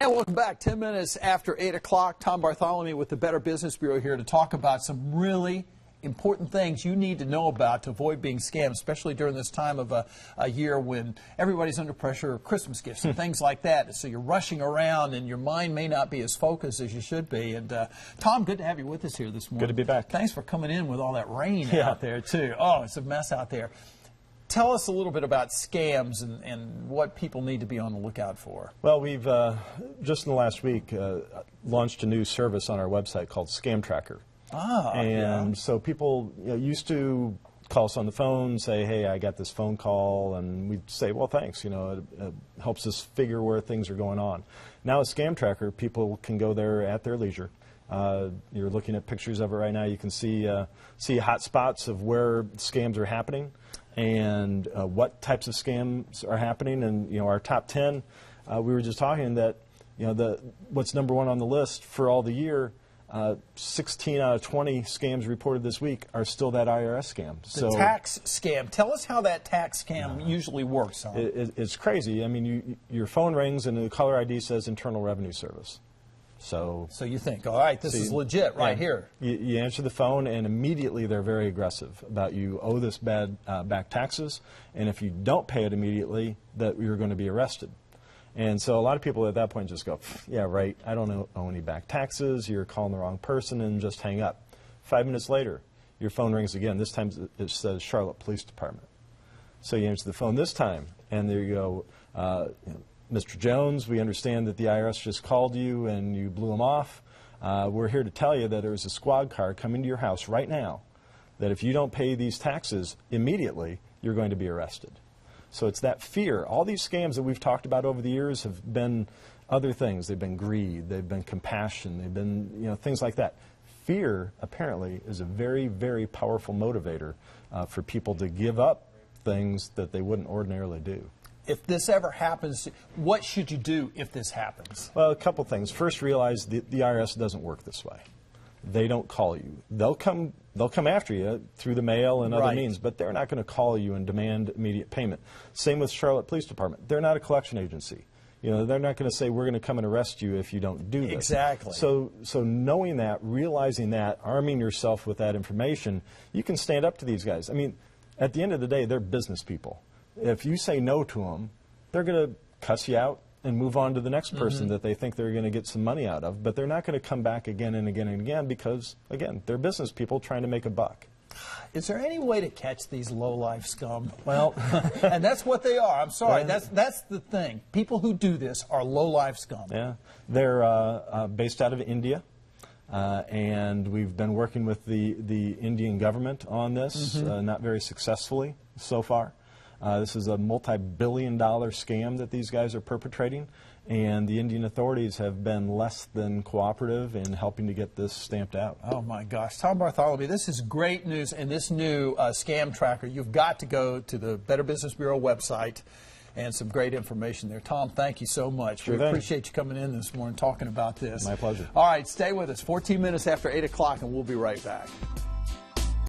And welcome back. 10 minutes after 8 o'clock. Tom Bartholomy with the Better Business Bureau here to talk about some really important things you need to know about to avoid being scammed, especially during this time of a year when everybody's under pressure of Christmas gifts and things like that. So you're rushing around and your mind may not be as focused as you should be. And Tom, good to have you with us here this morning. Good to be back. Thanks for coming in with all that rain out there, too. Oh, it's a mess out there. Tell us a little bit about scams and what people need to be on the lookout for. Well, we've just in the last week launched a new service on our website called Scam Tracker. So people used to call us on the phone, say, hey, I got this phone call, and we'd say, well, thanks. You know, it helps us figure where things are going on. Now with Scam Tracker, people can go there at their leisure. You're looking at pictures of it right now. You can see hot spots of where scams are happening and what types of scams are happening. And our top 10, we were just talking that what's number one on the list for all the year. 16 out of 20 scams reported this week are still that IRS scam. The tax scam. Tell us how that tax scam usually works. It's crazy. I mean, your phone rings and the caller ID says Internal Revenue Service. So you think, all right, this is legit right here. You answer the phone, and immediately they're very aggressive about you owe this back taxes, and if you don't pay it immediately, that you're going to be arrested. And so a lot of people at that point just go, yeah, right, I don't owe any back taxes, you're calling the wrong person, and just hang up. 5 minutes later, your phone rings again. This time it says Charlotte Police Department. So you answer the phone this time, and there you go, Mr. Jones, we understand that the IRS just called you and you blew them off. We're here to tell you that there's a squad car coming to your house right now, that if you don't pay these taxes immediately, you're going to be arrested. So it's that fear. All these scams that we've talked about over the years have been other things. They've been greed, they've been compassion, they've been things like that. Fear, apparently, is a very, very powerful motivator for people to give up things that they wouldn't ordinarily do. If this ever happens, what should you do if this happens? Well, a couple things. First, realize the IRS doesn't work this way. They don't call you. They'll come after you through the mail and other means, but they're not going to call you and demand immediate payment. Same with Charlotte Police Department. They're not a collection agency. They're not going to say, we're going to come and arrest you if you don't do this. Exactly. So knowing that, realizing that, arming yourself with that information, you can stand up to these guys. I mean, at the end of the day, they're business people. If you say no to them, they're going to cuss you out and move on to the next person that they think they're going to get some money out of. But they're not going to come back again and again and again because, again, they're business people trying to make a buck. Is there any way to catch these low-life scum? Well, and that's what they are. I'm sorry. That's the thing. People who do this are low-life scum. Yeah. They're based out of India. And we've been working with the Indian government on this, not very successfully so far. This is a multi-billion-dollar scam that these guys are perpetrating, and the Indian authorities have been less than cooperative in helping to get this stamped out. Oh, my gosh. Tom Bartholomy, this is great news, and this new scam tracker, you've got to go to the Better Business Bureau website, and some great information there. Tom, thank you so much. Sure we appreciate you coming in this morning talking about this. My pleasure. All right, stay with us. 14 minutes after 8 o'clock, and we'll be right back.